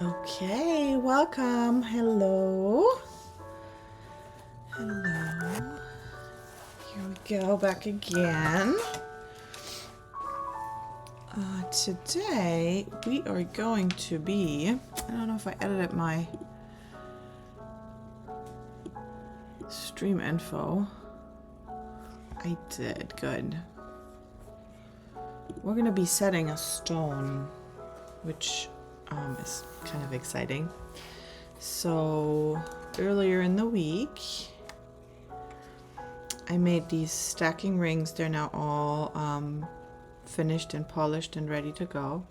Okay, welcome. Hello. Hello. Here we go, back again. Today we are going to be, I don't know if I edited my stream info. I did, good. We're going to be setting a stone, which is kind of exciting. So earlier in the week, I made these stacking rings. They're now all finished and polished and ready to go.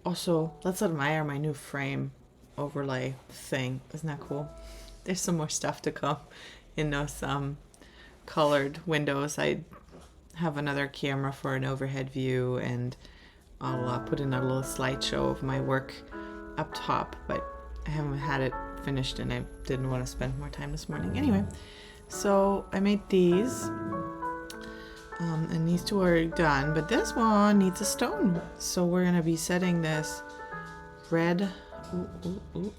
Also, let's admire my new frame overlay thing. Isn't that cool? There's some more stuff to come in those colored windows. I have another camera for an overhead view, and I'll put in a little slideshow of my work up top, but I haven't had it finished and I didn't want to spend more time this morning. Anyway, so I made these and these two are done, but this one needs a stone. So we're going to be setting this red, these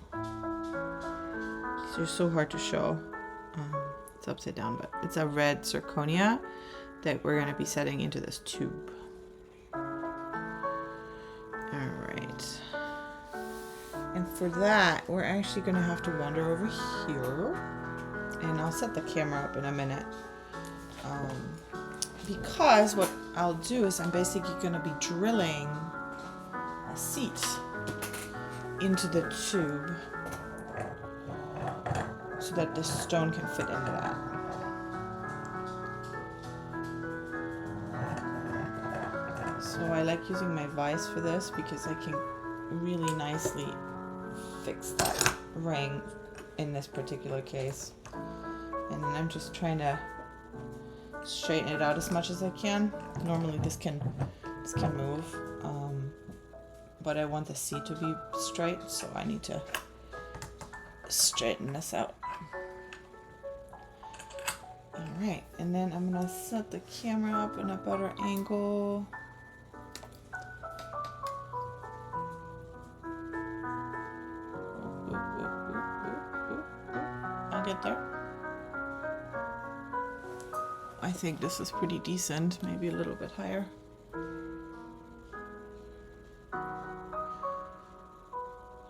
are so hard to show. It's upside down, but it's a red zirconia that we're going to be setting into this tube. Alright. And for that, we're actually going to have to wander over here. And I'll set the camera up in a minute. Because what I'll do is I'm basically going to be drilling a seat into the tube so that this stone can fit into that. So I like using my vise for this because I can really nicely fix that ring in this particular case. And then I'm just trying to straighten it out as much as I can. Normally this can move, but I want the seat to be straight, so I need to straighten this out. Alright, and then I'm gonna set the camera up in a better angle. I'll get there. I think this is pretty decent, maybe a little bit higher.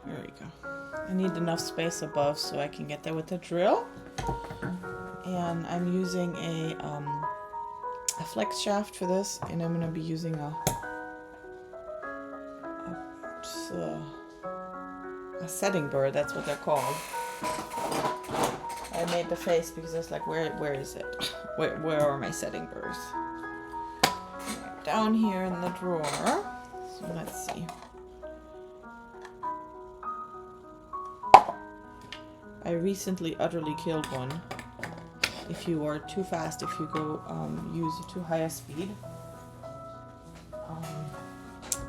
There we go. I need enough space above so I can get there with the drill. And I'm using a flex shaft for this, and I'm going to be using a setting burr, that's what they're called. I made the face because I was like, where is it? Where are my setting burrs? Down here in the drawer. So let's see. I recently utterly killed one. If you are too fast, if you go use too high a speed,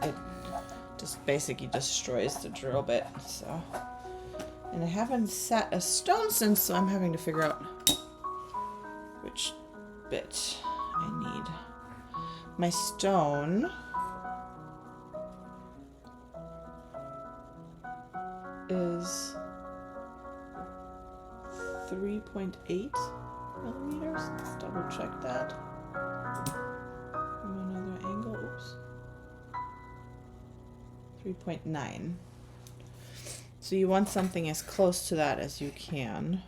it just basically destroys the drill bit. So. And I haven't set a stone since, so I'm having to figure out which bit I need. My stone is 3.8 millimeters. Let's double check that from another angle. Oops. 3.9. So you want something as close to that as you can.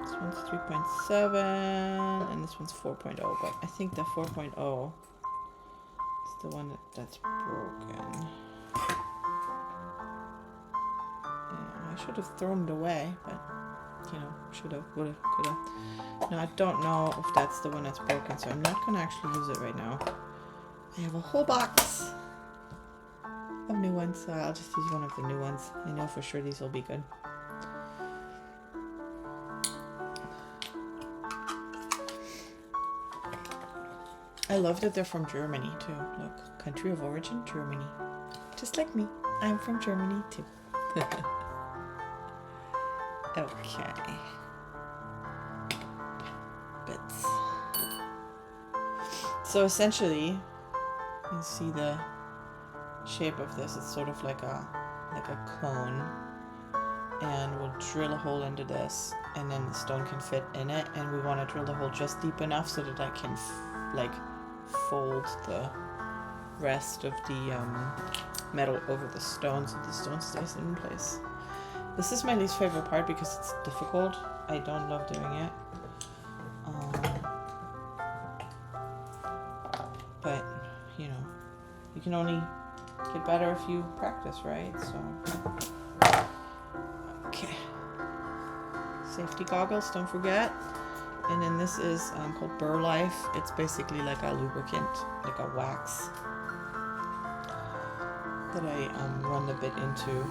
This one's 3.7 and this one's 4.0, but I think the 4.0 is the one that's broken. Yeah, I should have thrown it away, but you know, should have, would have, could have. No, I don't know if that's the one that's broken, so I'm not gonna actually use it right now. I have a whole box of new ones, so I'll just use one of the new ones. I know for sure these will be good. I love that they're from Germany too. Look, country of origin, Germany. Just like me, I'm from Germany too. Okay. So essentially, you can see the shape of this. It's sort of like a cone, and we'll drill a hole into this, and then the stone can fit in it. And we want to drill the hole just deep enough so that I can like fold the rest of the metal over the stone so the stone stays in place. This is my least favorite part because it's difficult. I don't love doing it. But, you know, you can only get better if you practice, right? So, okay. Safety goggles, don't forget. And then this is called Burr Life. It's basically like a lubricant, like a wax that I run the bit into.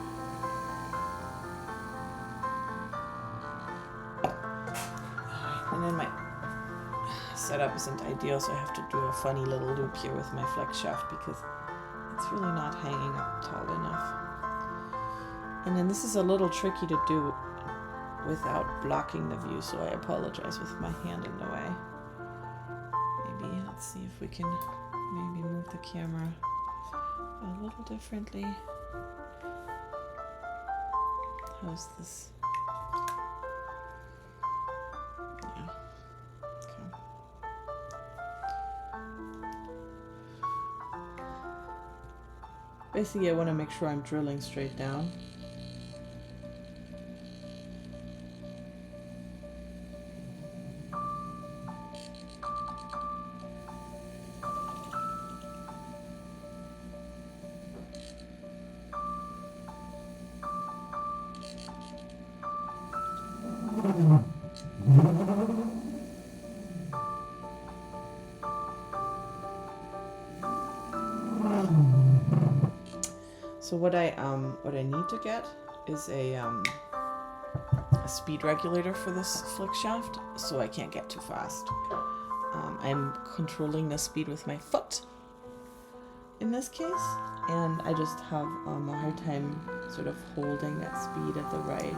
And then my setup isn't ideal, so I have to do a funny little loop here with my flex shaft because it's really not hanging up tall enough. And then this is a little tricky to do without blocking the view, so I apologize with my hand in the way. Maybe, let's see if we can maybe move the camera a little differently. How's this? Yeah. Okay. Basically, I want to make sure I'm drilling straight down. So what I need to get is a speed regulator for this flick shaft, so I can't get too fast. I'm controlling the speed with my foot in this case, and I just have a hard time sort of holding that speed at the right.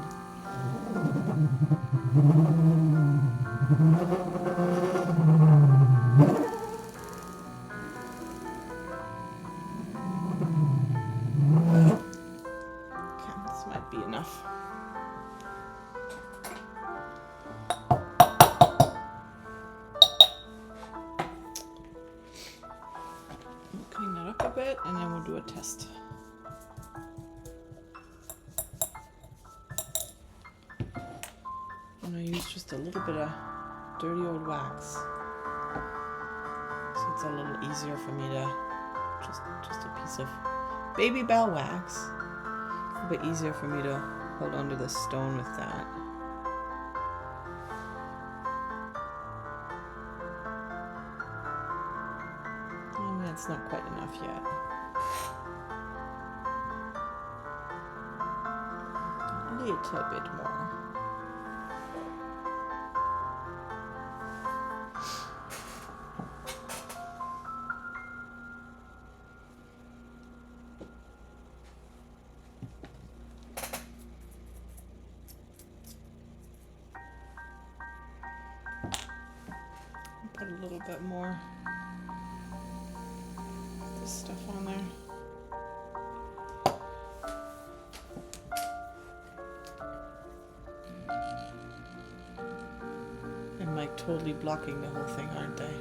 And then we'll do a test. I'm going to use just a little bit of dirty old wax, so it's a little easier for me to just a piece of baby bell wax. A bit easier for me to hold onto the stone with that. And that's not quite enough yet. A little bit more. Put a little bit more of this stuff on there. I'm like totally blocking the whole thing, aren't they?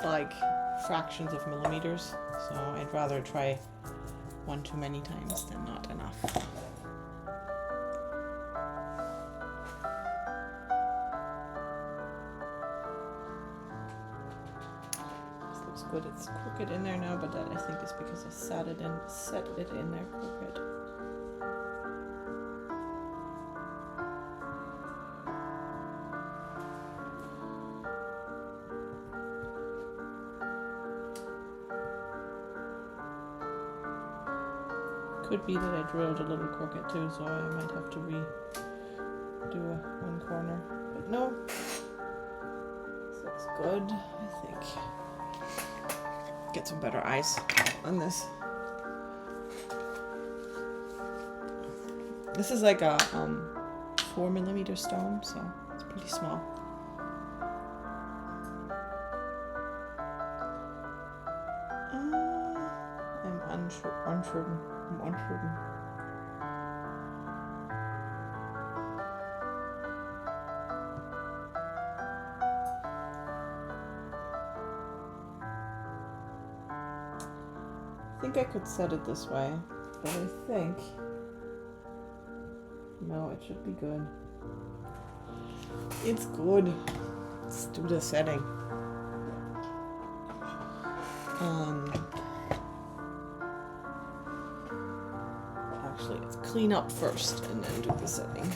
Like fractions of millimeters, so I'd rather try one too many times than not enough. This looks good. It's crooked in there now, but that I think is because I set it in there crooked. Could be that I drilled a little crooked too, so I might have to redo one corner. But no, this looks good, I think. Get some better eyes on this. This is like a 4mm stone, so it's pretty small. I'm uncertain. I think I could set it this way, but I think no, it should be good. It's good. Let's do the setting. Actually, let's clean up first and then do the setting.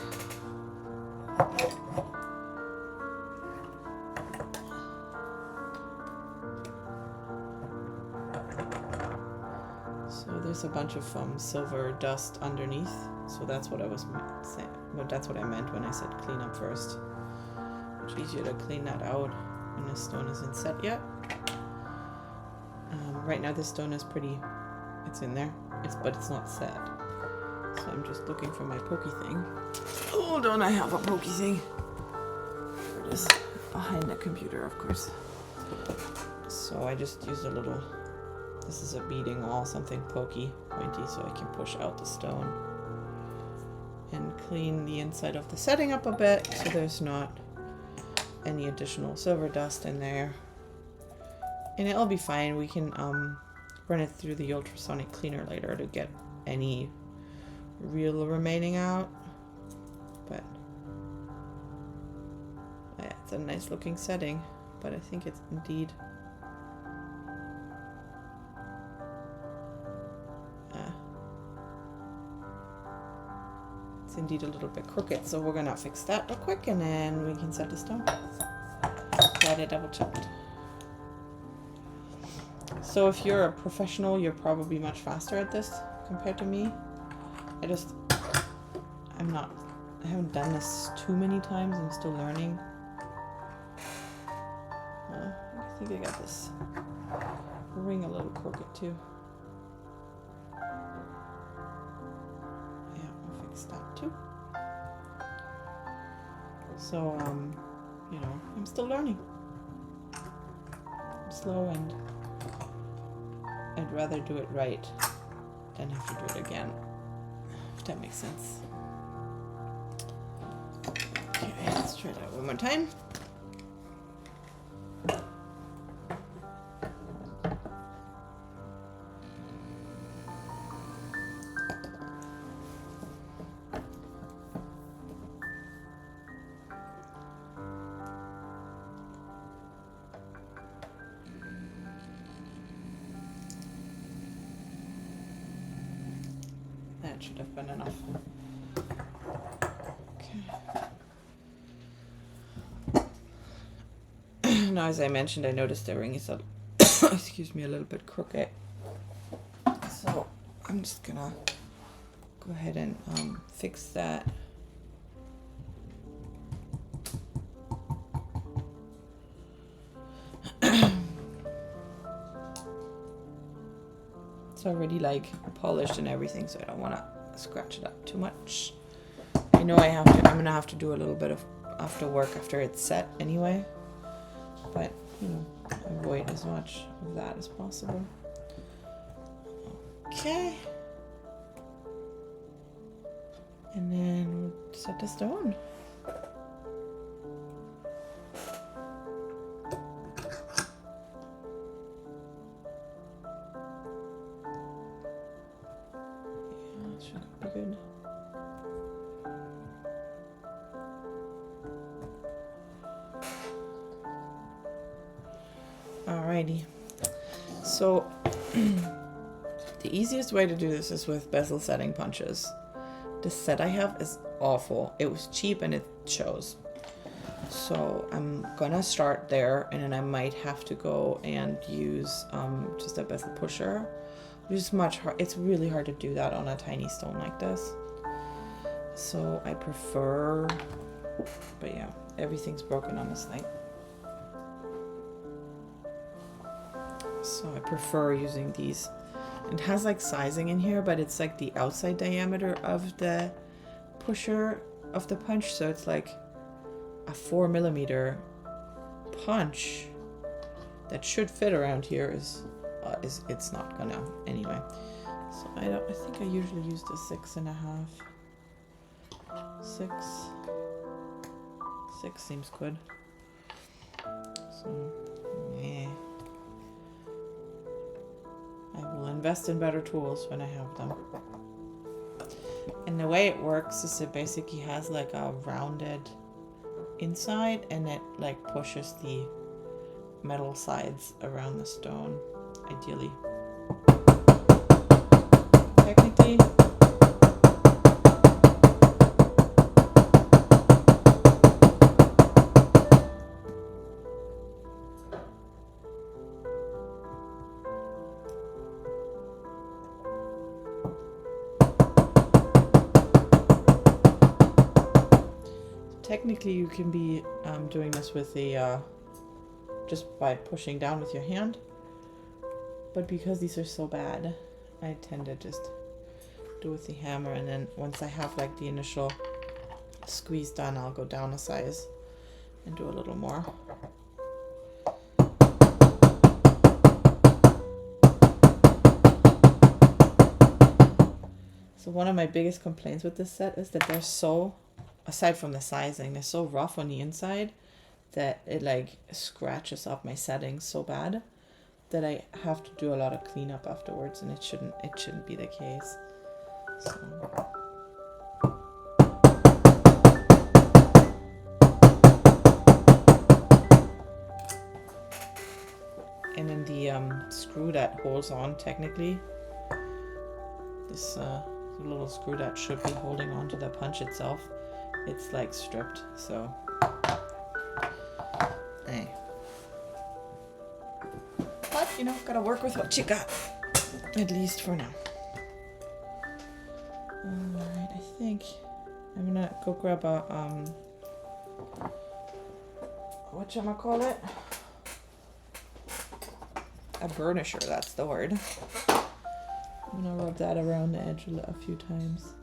So there's a bunch of silver dust underneath. So that's what I was saying. Well, that's what I meant when I said clean up first. Much easier to clean that out when the stone isn't set yet. Right now this stone is it's in there, but it's not set. So I'm just looking for my pokey thing. Hold on, I have a pokey thing. There it is, behind the computer, of course. So I just used a little, this is a beading awl, something pokey, pointy, so I can push out the stone. And clean the inside of the setting up a bit so there's not any additional silver dust in there. And it'll be fine. We can run it through the ultrasonic cleaner later to get any real remaining out. But yeah, it's a nice looking setting, but I think it's indeed a little bit crooked, so we're gonna fix that real quick and then we can set the stone. Glad I double checked. So if you're a professional, you're probably much faster at this compared to me. I haven't done this too many times. I'm still learning. I think I got this ring a little crooked too. That too. So I'm still learning. I'm slow, and I'd rather do it right than have to do it again, if that makes sense. Okay, let's try that one more time. That should have been enough. Okay. Now, as I mentioned, I noticed the ring is excuse me, a little bit crooked. So I'm just gonna go ahead and fix that. It's already like polished and everything, so I don't want to scratch it up too much. I know I'm gonna have to do a little bit of after work after it's set anyway, but avoid as much of that as possible. Okay, and then we'll set the stone. Good. Alrighty. So the easiest way to do this is with bezel setting punches. The set I have is awful. It was cheap and it shows. So I'm gonna start there, and then I might have to go and use just a bezel pusher It's much hard. It's really hard to do that on a tiny stone like this. So I prefer, but yeah, everything's broken on this thing. So I prefer using these. It has like sizing in here, but it's like the outside diameter of the pusher of the punch. So it's like a 4mm punch that should fit around here is it's not gonna anyway. So I think I usually use the 6.5. 6 seems good. So yeah, I will invest in better tools when I have them. And the way it works is it basically has like a rounded inside, and it like pushes the metal sides around the stone, ideally. Technically, you can be doing this with a just by pushing down with your hand, but because these are so bad, I tend to just do with the hammer, and then once I have like the initial squeeze done, I'll go down a size and do a little more. So one of my biggest complaints with this set is that they're so, aside from the sizing, they're so rough on the inside that it like scratches up my settings so bad that I have to do a lot of cleanup afterwards, and it shouldn't be the case. So. And then the screw that holds on, technically, this little screw that should be holding on to the punch itself, it's like stripped, so but you know, gotta work with what you got, at least for now. Alright, I think I'm gonna go grab a whatchamacallit? A burnisher, that's the word. I'm gonna rub that around the edge a few times.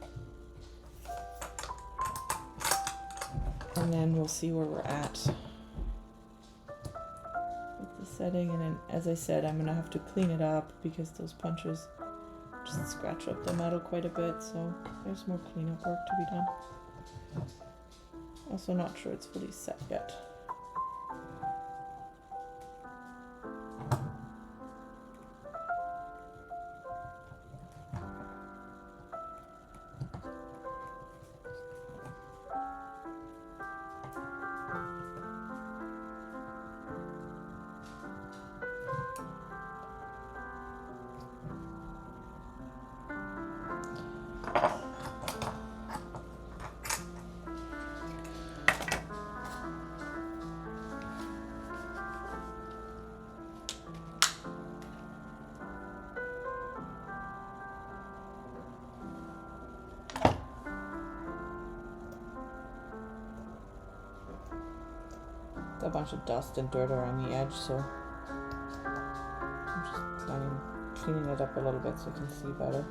And then we'll see where we're at with the setting. And then, as I said, I'm gonna have to clean it up because those punches just scratch up the metal quite a bit. So there's more cleanup work to be done. Also not sure it's fully set yet. A bunch of dust and dirt around the edge, so I'm just cleaning it up a little bit so I can see better.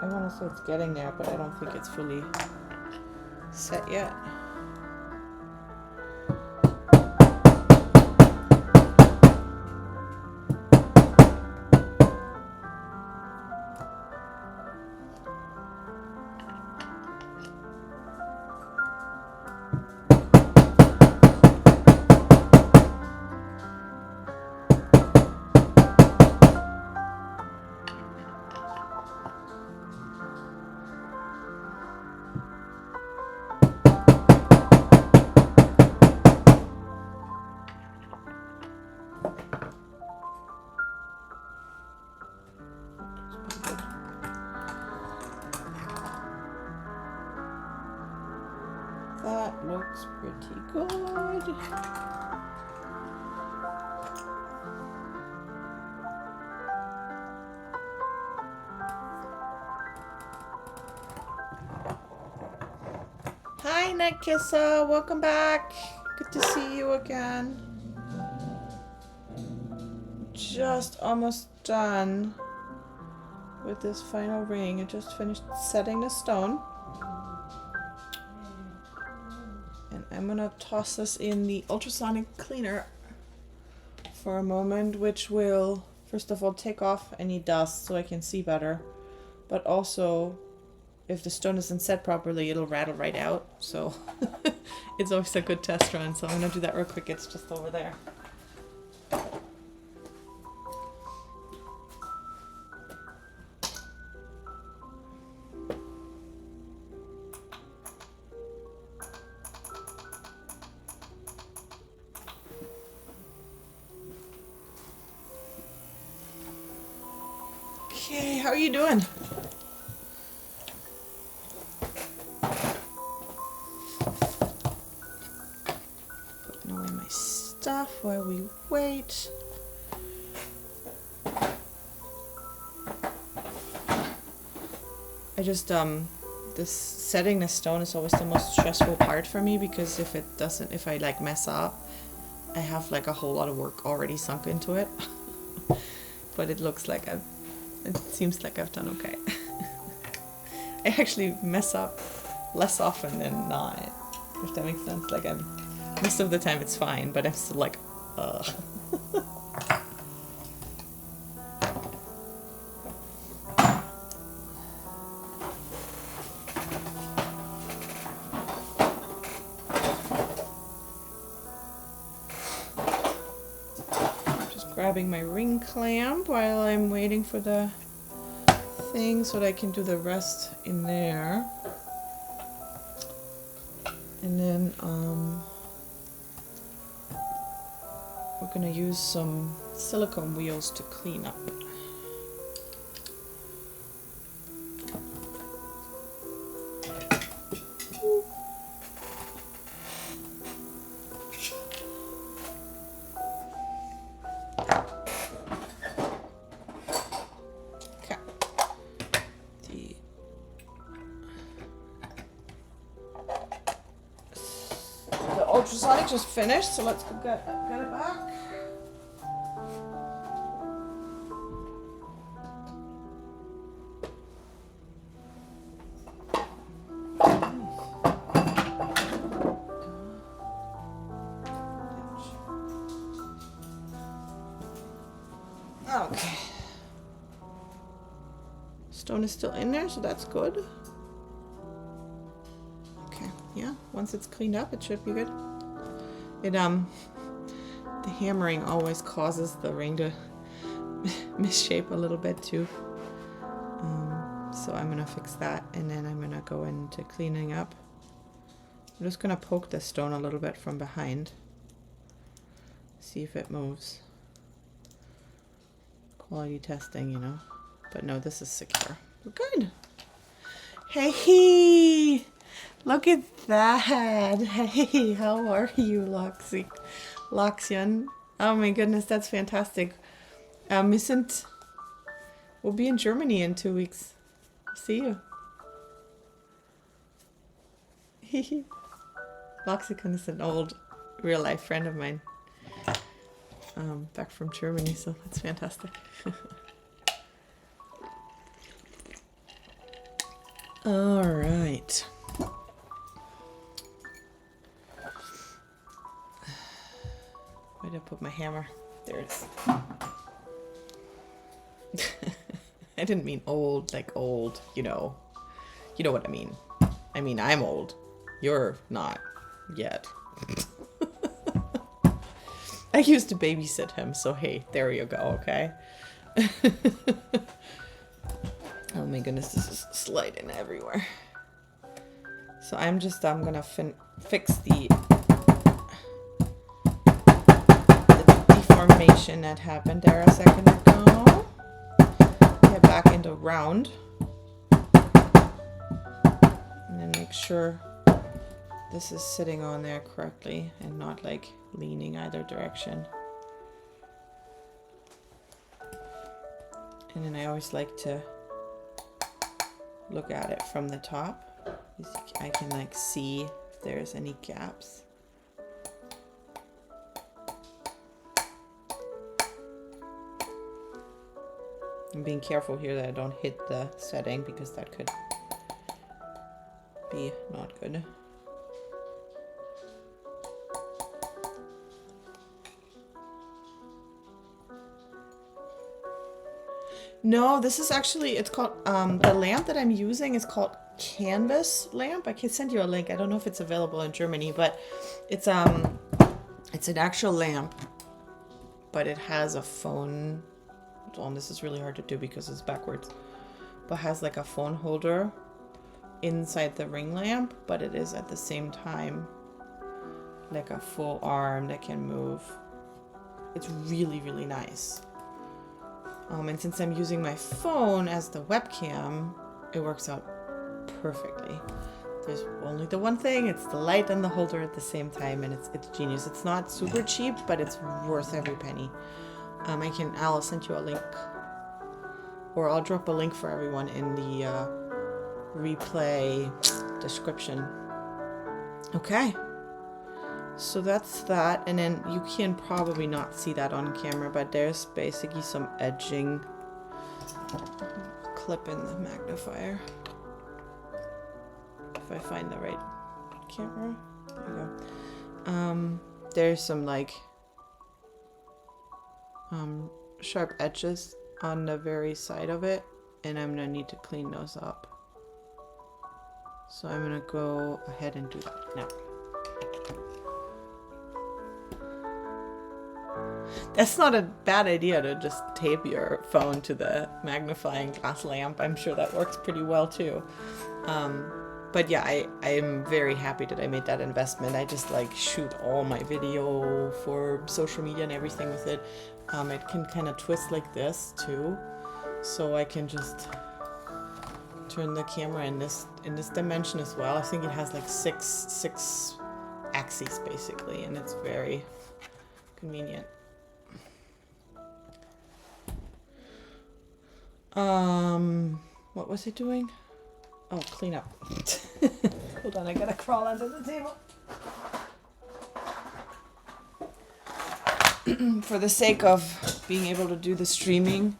I want to say it's getting there, but I don't think it's fully set yet. That looks pretty good. Hi, Nekissa. Welcome back. Good to see you again. Just almost done with this final ring. I just finished setting the stone. And I'm gonna toss this in the ultrasonic cleaner for a moment, which will, first of all, take off any dust so I can see better. But also, if the stone isn't set properly, it'll rattle right out. So it's always a good test run. So I'm gonna do that real quick. It's just over there. Okay, how are you doing? Putting away my stuff while we wait. I just this setting the stone is always the most stressful part for me, because if I like mess up, I have like a whole lot of work already sunk into it. But it seems like I've done okay. I actually mess up less often than not, if that makes sense. Like most of the time it's fine, but I'm still like, ugh. Grabbing my ring clamp while I'm waiting for the thing so that I can do the rest in there. And then we're gonna use some silicone wheels to clean up. Ultrasonic just finished, so let's go get it back. Okay. Stone is still in there, so that's good. Okay, yeah, once it's cleaned up, it should be good. The hammering always causes the ring to misshape a little bit too. So I'm gonna fix that, and then I'm gonna go into cleaning up. I'm just gonna poke the stone a little bit from behind. See if it moves. Quality testing, you know. But no, this is secure. We're good. Hey! Look at that. Hey, how are you, Loxian? Oh my goodness, that's fantastic. We'll be in Germany in 2 weeks. See you. Loxicon is an old real life friend of mine. Back from Germany, so that's fantastic. All right. Where did I put my hammer? There it is. I didn't mean old, like old, you know. You know what I mean. I mean, I'm old. You're not yet. I used to babysit him, so hey, there you go, okay? Oh my goodness, this is sliding everywhere. So I'm gonna fix the deformation that happened there a second ago. Get back into round. And then make sure this is sitting on there correctly and not like leaning either direction. And then I always like to look at it from the top. I can like see if there's any gaps. I'm being careful here that I don't hit the setting because that could be not good. No, this is actually, it's called, the lamp that I'm using is called Canvas lamp. I can send you a link. I don't know if it's available in Germany, but it's an actual lamp, but it has a phone. Well, this is really hard to do because it's backwards, but has like a phone holder inside the ring lamp, but it is at the same time like a full arm that can move. It's really, really nice. And since I'm using my phone as the webcam, it works out perfectly. There's only the one thing, it's the light and the holder at the same time, and it's genius. It's not super cheap, but it's worth every penny. I'll send you a link, or I'll drop a link for everyone in the replay description. Okay, so that's that, and then you can probably not see that on camera, but there's basically some edging. Clip in the magnifier if I find the right camera. There you go. There's some like sharp edges on the very side of it, and I'm gonna need to clean those up. So I'm gonna go ahead and do that now. That's not a bad idea to just tape your phone to the magnifying glass lamp. I'm sure that works pretty well too. But yeah, I'm very happy that I made that investment. I just like shoot all my video for social media and everything with it. It can kind of twist like this too. So I can just turn the camera in this dimension as well. I think it has like six axes basically, and it's very convenient. What was it doing? Oh, clean up. Hold on, I gotta crawl under the table. For the sake of being able to do the streaming,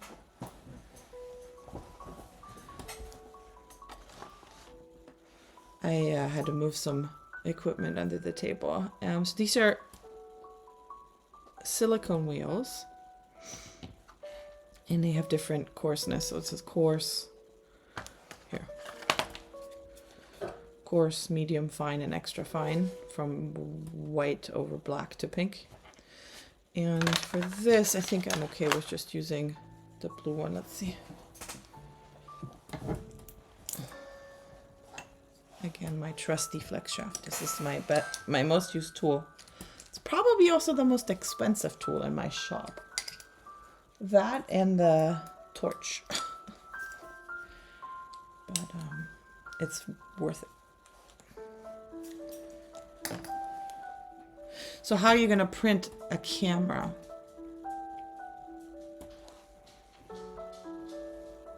I had to move some equipment under the table. So these are silicone wheels, and they have different coarseness. So it says coarse here, coarse, medium fine, and extra fine, from white over black to pink. And for this, I think I'm okay with just using the blue one. Let's see. Again, my trusty flex shaft. This is my most used tool. It's probably also the most expensive tool in my shop. That and the torch. But it's worth it. So how are you going to print a camera?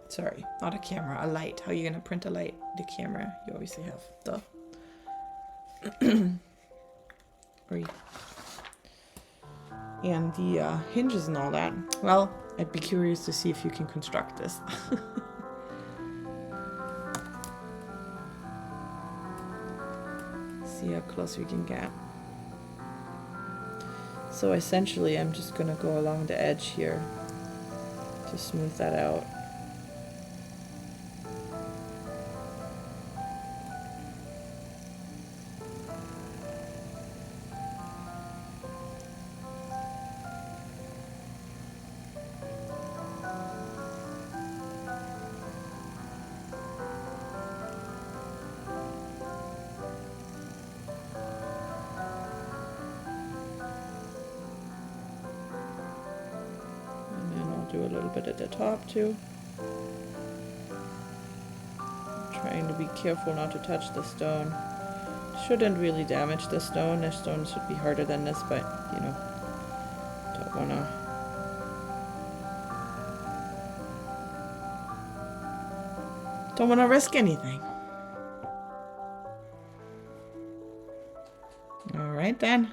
Sorry, not a camera, a light. How are you going to print a light? The camera, you obviously have the... and the hinges and all that. Well, I'd be curious to see if you can construct this. See how close we can get. So essentially, I'm just going to go along the edge here to smooth that out. Do a little bit at the top too. Trying to be careful not to touch the stone. Shouldn't really damage the stone. The stone should be harder than this, but you know, don't wanna risk anything. All right then.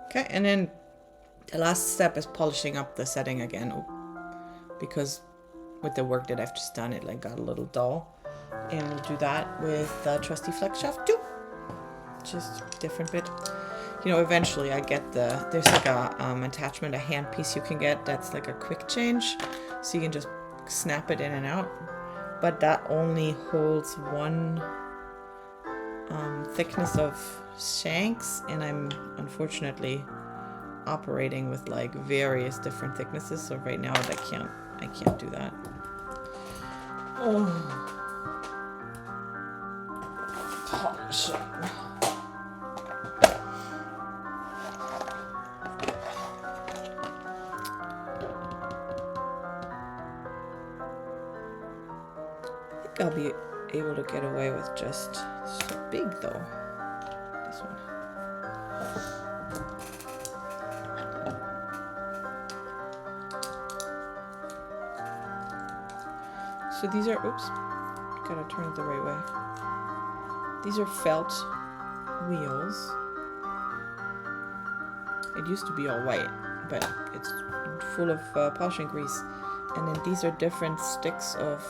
Okay, and then the last step is polishing up the setting again, because with the work that I've just done, it like got a little dull. And we'll do that with the trusty flex shaft too. Just different bit. You know, eventually I get there's like a attachment, a hand piece you can get that's like a quick change. So you can just snap it in and out. But that only holds one thickness of shanks, and I'm unfortunately operating with like various different thicknesses, so right now I can't do that. Polish it. I think I'll be able to get away with just so big though. This one. So these are, oops, gotta turn it the right way. These are felt wheels. It used to be all white, but it's full of polishing grease. And then these are different sticks of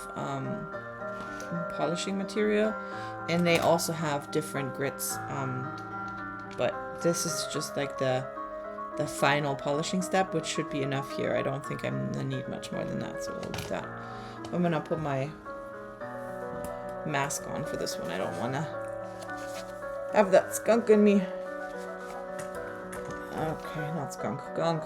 polishing material, and they also have different grits. But this is just like the final polishing step, which should be enough here. I don't think I'm gonna need much more than that, so we'll do that. I'm gonna put my mask on for this one. I don't wanna have that skunk in me. Okay, not skunk, gunk.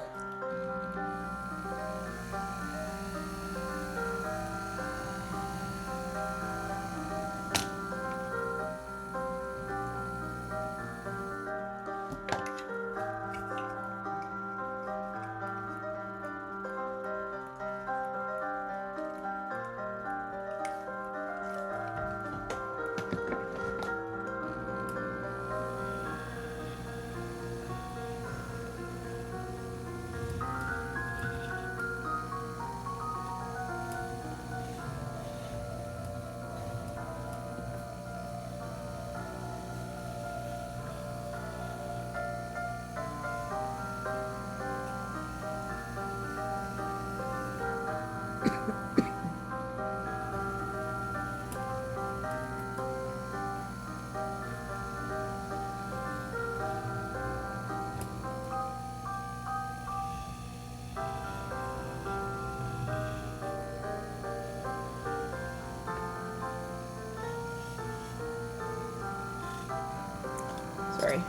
Sorry.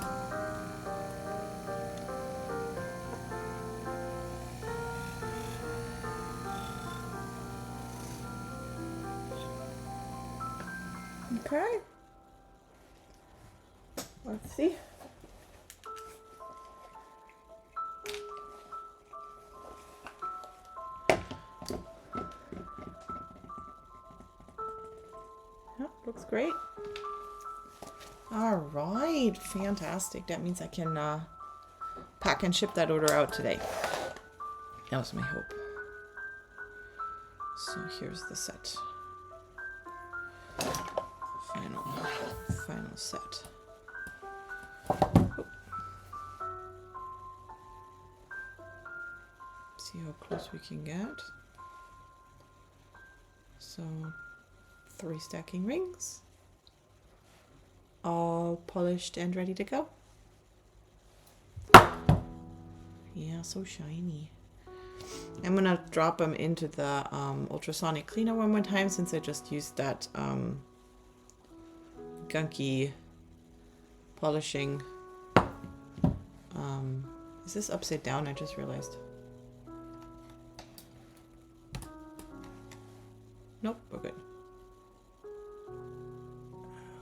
Okay. Let's see. Yep, looks great. All right, fantastic. That means I can pack and ship that order out today. That was my hope. So here's the set. Final set. Oh. See how close we can get. So 3 stacking rings. All polished and ready to go. Yeah, so shiny. I'm gonna drop them into the ultrasonic cleaner one more time, since I just used that gunky polishing. Is this upside down? I just realized. Nope, we're good.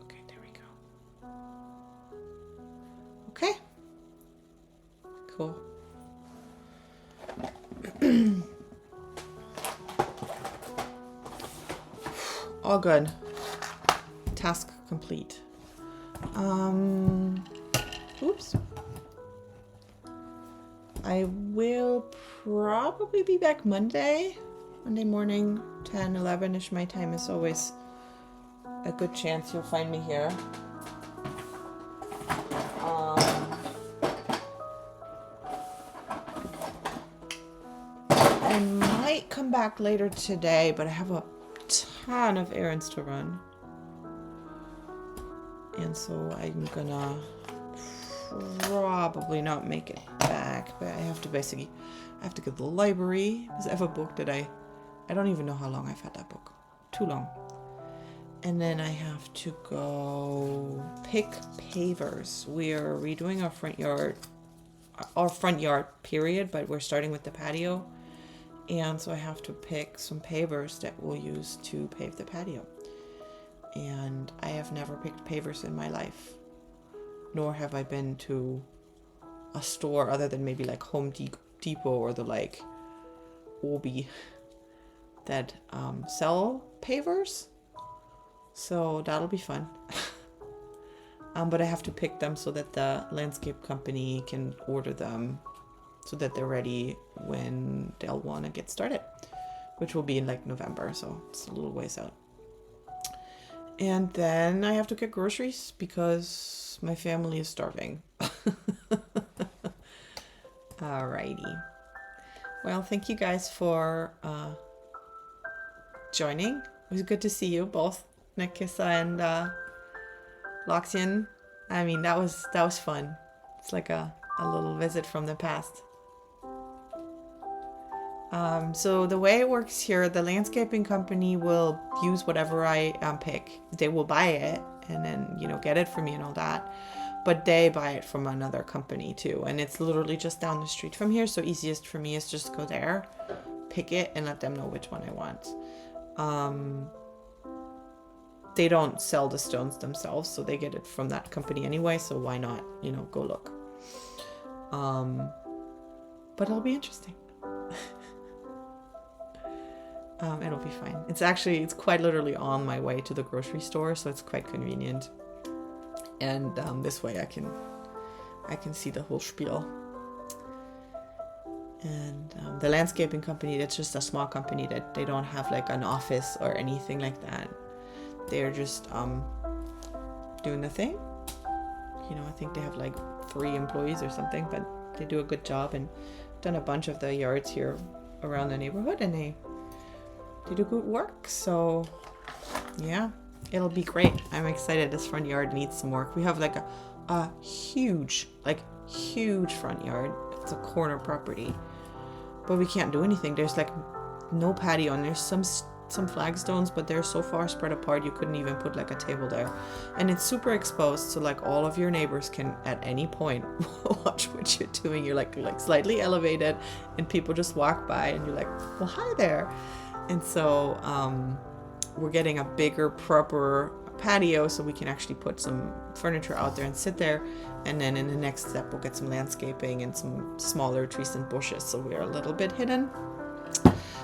Okay, there we go. Okay. Cool. all good. Task complete. Oops. I will probably be back Monday morning, 10, 11-ish. My time is always a good chance you'll find me here. I might come back later today, but I have a ton of errands to run. And so I'm gonna probably not make it back, but I have to go to the library because I have a book that I don't even know how long I've had that book. Too long. And then I have to go pick pavers. We are redoing our front yard period, but we're starting with the patio. And so I have to pick some pavers that we'll use to pave the patio. And I have never picked pavers in my life, nor have I been to a store other than maybe like Home Depot or the like Obi that sell pavers. So that'll be fun. But I have to pick them so that the landscape company can order them so that they're ready when they'll want to get started, which will be in like November, so it's a little ways out. And then I have to get groceries because my family is starving. Alrighty. Well, thank you guys for joining. It was good to see you both, Nekissa and Loxian. I mean, that was fun. It's like a little visit from the past. So the way it works here, the landscaping company will use whatever I pick. They will buy it and then, get it for me and all that. But they buy it from another company too. And it's literally just down the street from here. So easiest for me is just go there, pick it, and let them know which one I want. They don't sell the stones themselves, so they get it from that company anyway. So why not, go look. But it'll be interesting. It'll be fine. It's quite literally on my way to the grocery store, so it's quite convenient. And this way I can see the whole spiel. And the landscaping company, that's just a small company that they don't have like an office or anything like that. They're just doing the thing. I think they have like 3 employees or something, but they do a good job and done a bunch of the yards here around the neighborhood, and they do good work. So yeah, it'll be great. I'm excited. This front yard needs some work. We have like a huge front yard. It's a corner property, but we can't do anything. There's like no patio, and there's some flagstones, but they're so far spread apart you couldn't even put like a table there. And it's super exposed, so like all of your neighbors can at any point watch what you're doing. You're like slightly elevated, and people just walk by, and you're like, well, hi there. And so we're getting a bigger, proper patio so we can actually put some furniture out there and sit there. And then in the next step, we'll get some landscaping and some smaller trees and bushes, so we're a little bit hidden,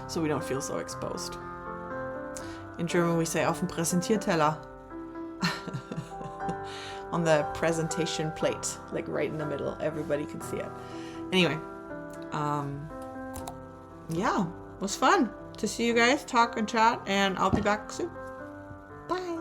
so we don't feel so exposed. In German, we say auf dem Präsentierteller. On the presentation plate, like right in the middle. Everybody can see it. Anyway, yeah, it was fun to see you guys, talk and chat, and I'll be back soon. Bye.